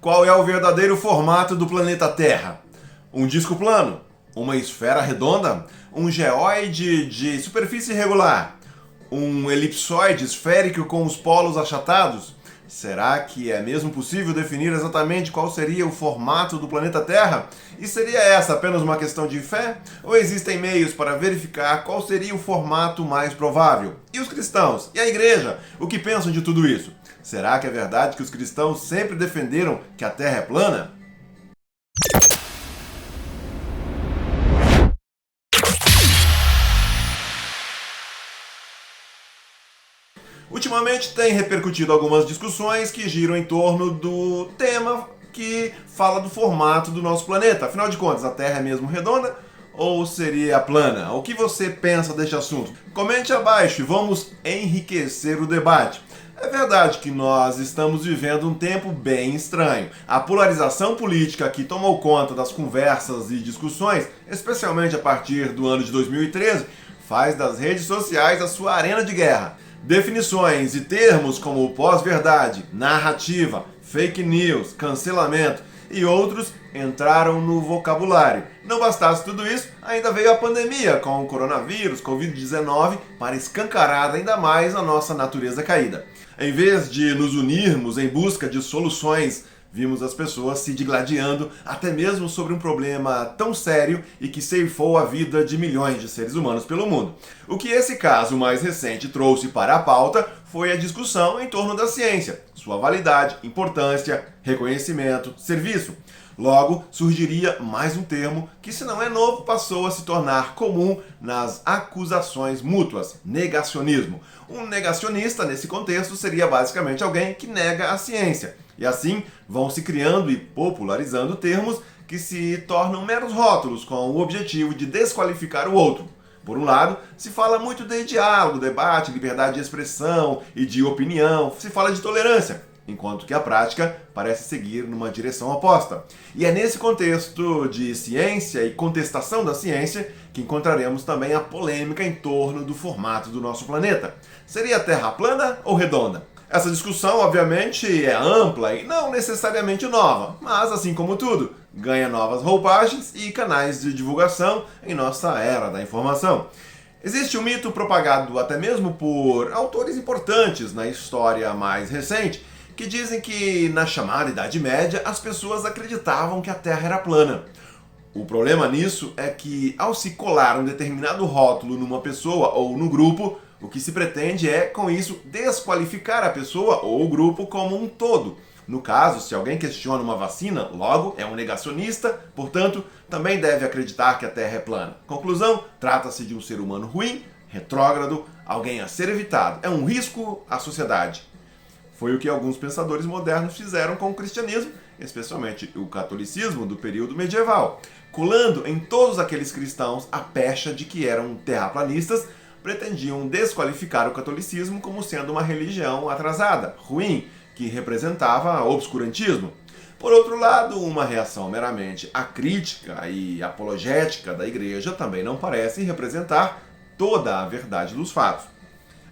Qual é o verdadeiro formato do planeta Terra? Um disco plano? Uma esfera redonda? Um geóide de superfície irregular? Um elipsoide esférico com os polos achatados? Será que é mesmo possível definir exatamente qual seria o formato do planeta Terra? E seria essa apenas uma questão de fé? Ou existem meios para verificar qual seria o formato mais provável? E os cristãos? E a igreja? O que pensam de tudo isso? Será que é verdade que os cristãos sempre defenderam que a Terra é plana? Ultimamente tem repercutido algumas discussões que giram em torno do tema que fala do formato do nosso planeta. Afinal de contas, a Terra é mesmo redonda ou seria plana? O que você pensa deste assunto? Comente abaixo e vamos enriquecer o debate. É verdade que nós estamos vivendo um tempo bem estranho. A polarização política que tomou conta das conversas e discussões, especialmente a partir do ano de 2013, faz das redes sociais a sua arena de guerra. Definições e termos como pós-verdade, narrativa, fake news, cancelamento e outros entraram no vocabulário. Não bastasse tudo isso, ainda veio a pandemia com o coronavírus, Covid-19, para escancarar ainda mais a nossa natureza caída. Em vez de nos unirmos em busca de soluções, vimos as pessoas se digladiando até mesmo sobre um problema tão sério e que ceifou a vida de milhões de seres humanos pelo mundo. O que esse caso mais recente trouxe para a pauta foi a discussão em torno da ciência, sua validade, importância, reconhecimento, serviço. Logo, surgiria mais um termo que, se não é novo, passou a se tornar comum nas acusações mútuas: negacionismo. Um negacionista, nesse contexto, seria basicamente alguém que nega a ciência. E assim vão se criando e popularizando termos que se tornam meros rótulos com o objetivo de desqualificar o outro. Por um lado, se fala muito de diálogo, debate, liberdade de expressão e de opinião, se fala de tolerância, enquanto que a prática parece seguir numa direção oposta. E é nesse contexto de ciência e contestação da ciência que encontraremos também a polêmica em torno do formato do nosso planeta. Seria a Terra plana ou redonda? Essa discussão, obviamente, é ampla e não necessariamente nova, mas, assim como tudo, ganha novas roupagens e canais de divulgação em nossa era da informação. Existe um mito propagado até mesmo por autores importantes na história mais recente, que dizem que, na chamada Idade Média, as pessoas acreditavam que a Terra era plana. O problema nisso é que, ao se colar um determinado rótulo numa pessoa ou no grupo, o que se pretende é, com isso, desqualificar a pessoa ou o grupo como um todo. No caso, se alguém questiona uma vacina, logo é um negacionista, portanto, também deve acreditar que a Terra é plana. Conclusão, trata-se de um ser humano ruim, retrógrado, alguém a ser evitado. É um risco à sociedade. Foi o que alguns pensadores modernos fizeram com o cristianismo, especialmente o catolicismo do período medieval, colando em todos aqueles cristãos a pecha de que eram terraplanistas. Pretendiam desqualificar o catolicismo como sendo uma religião atrasada, ruim, que representava obscurantismo. Por outro lado, uma reação meramente acrítica e apologética da igreja também não parece representar toda a verdade dos fatos.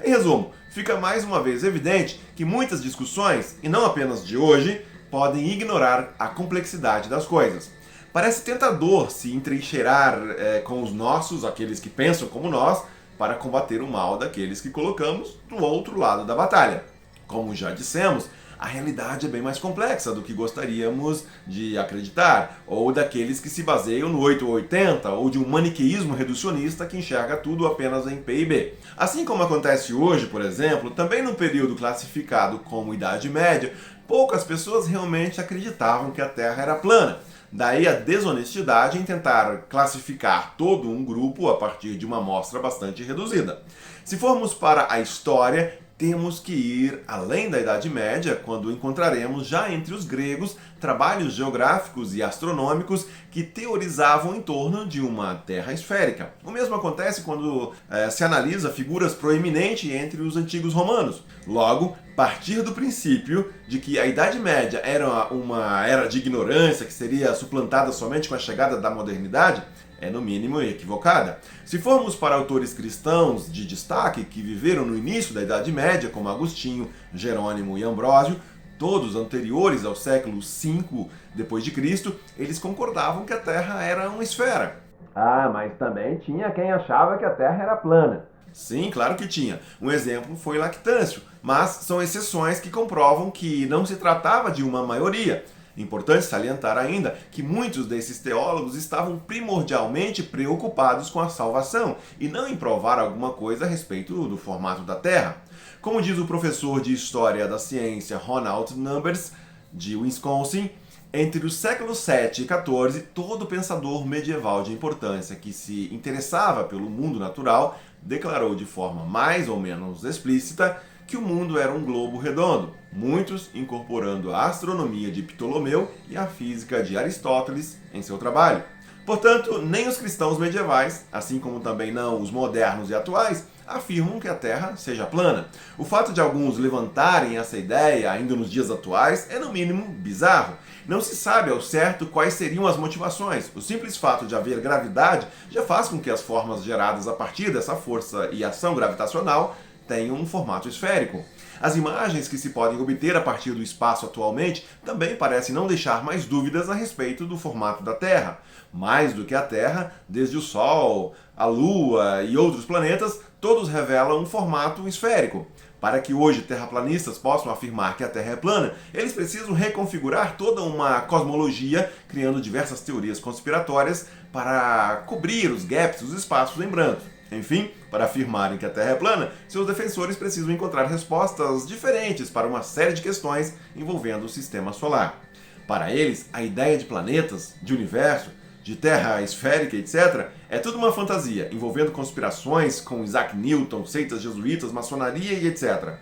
Em resumo, fica mais uma vez evidente que muitas discussões, e não apenas de hoje, podem ignorar a complexidade das coisas. Parece tentador se entrincheirar com os nossos, aqueles que pensam como nós, para combater o mal daqueles que colocamos do outro lado da batalha. Como já dissemos, a realidade é bem mais complexa do que gostaríamos de acreditar, ou daqueles que se baseiam no 8 ou 80, ou de um maniqueísmo reducionista que enxerga tudo apenas em PIB. Assim como acontece hoje, por exemplo, também no período classificado como Idade Média, poucas pessoas realmente acreditavam que a Terra era plana. Daí a desonestidade em tentar classificar todo um grupo a partir de uma amostra bastante reduzida. Se formos para a história, temos que ir além da Idade Média, quando encontraremos já entre os gregos trabalhos geográficos e astronômicos que teorizavam em torno de uma Terra esférica. O mesmo acontece quando se analisa figuras proeminentes entre os antigos romanos. Logo, partir do princípio de que a Idade Média era uma era de ignorância que seria suplantada somente com a chegada da modernidade é no mínimo equivocada. Se formos para autores cristãos de destaque que viveram no início da Idade Média, como Agostinho, Jerônimo e Ambrósio, todos anteriores ao século V depois de Cristo, eles concordavam que a Terra era uma esfera. Ah, mas também tinha quem achava que a Terra era plana. Sim, claro que tinha. Um exemplo foi Lactâncio, mas são exceções que comprovam que não se tratava de uma maioria. Importante salientar ainda que muitos desses teólogos estavam primordialmente preocupados com a salvação e não em provar alguma coisa a respeito do formato da Terra. Como diz o professor de História da Ciência Ronald Numbers, de Wisconsin, entre os séculos 7 e 14, todo pensador medieval de importância que se interessava pelo mundo natural declarou de forma mais ou menos explícita que o mundo era um globo redondo, muitos incorporando a astronomia de Ptolomeu e a física de Aristóteles em seu trabalho. Portanto, nem os cristãos medievais, assim como também não os modernos e atuais, afirmam que a Terra seja plana. O fato de alguns levantarem essa ideia ainda nos dias atuais é, no mínimo, bizarro. Não se sabe ao certo quais seriam as motivações. O simples fato de haver gravidade já faz com que as formas geradas a partir dessa força e ação gravitacional tenham um formato esférico. As imagens que se podem obter a partir do espaço atualmente também parecem não deixar mais dúvidas a respeito do formato da Terra. Mais do que a Terra, desde o Sol, a Lua e outros planetas, todos revelam um formato esférico. Para que hoje terraplanistas possam afirmar que a Terra é plana, eles precisam reconfigurar toda uma cosmologia, criando diversas teorias conspiratórias para cobrir os gaps, os espaços em branco. Enfim, para afirmarem que a Terra é plana, seus defensores precisam encontrar respostas diferentes para uma série de questões envolvendo o sistema solar. Para eles, a ideia de planetas, de universo, de Terra esférica, etc., é tudo uma fantasia, envolvendo conspirações com Isaac Newton, seitas jesuítas, maçonaria e etc.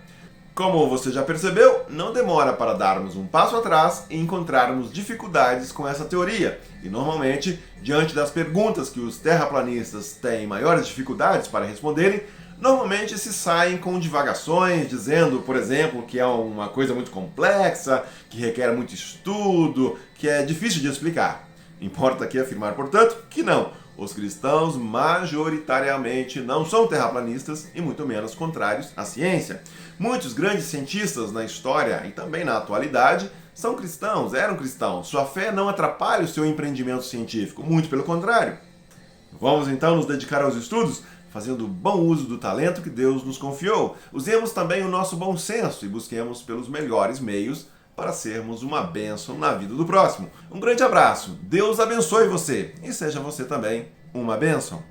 Como você já percebeu, não demora para darmos um passo atrás e encontrarmos dificuldades com essa teoria. E normalmente, diante das perguntas que os terraplanistas têm maiores dificuldades para responderem, normalmente se saem com divagações, dizendo, por exemplo, que é uma coisa muito complexa, que requer muito estudo, que é difícil de explicar. Importa aqui afirmar, portanto, que não. Os cristãos majoritariamente não são terraplanistas e muito menos contrários à ciência. Muitos grandes cientistas na história e também na atualidade são cristãos, eram cristãos. Sua fé não atrapalha o seu empreendimento científico, muito pelo contrário. Vamos então nos dedicar aos estudos, fazendo bom uso do talento que Deus nos confiou. Usemos também o nosso bom senso e busquemos pelos melhores meios para sermos uma bênção na vida do próximo. Um grande abraço, Deus abençoe você e seja você também uma bênção.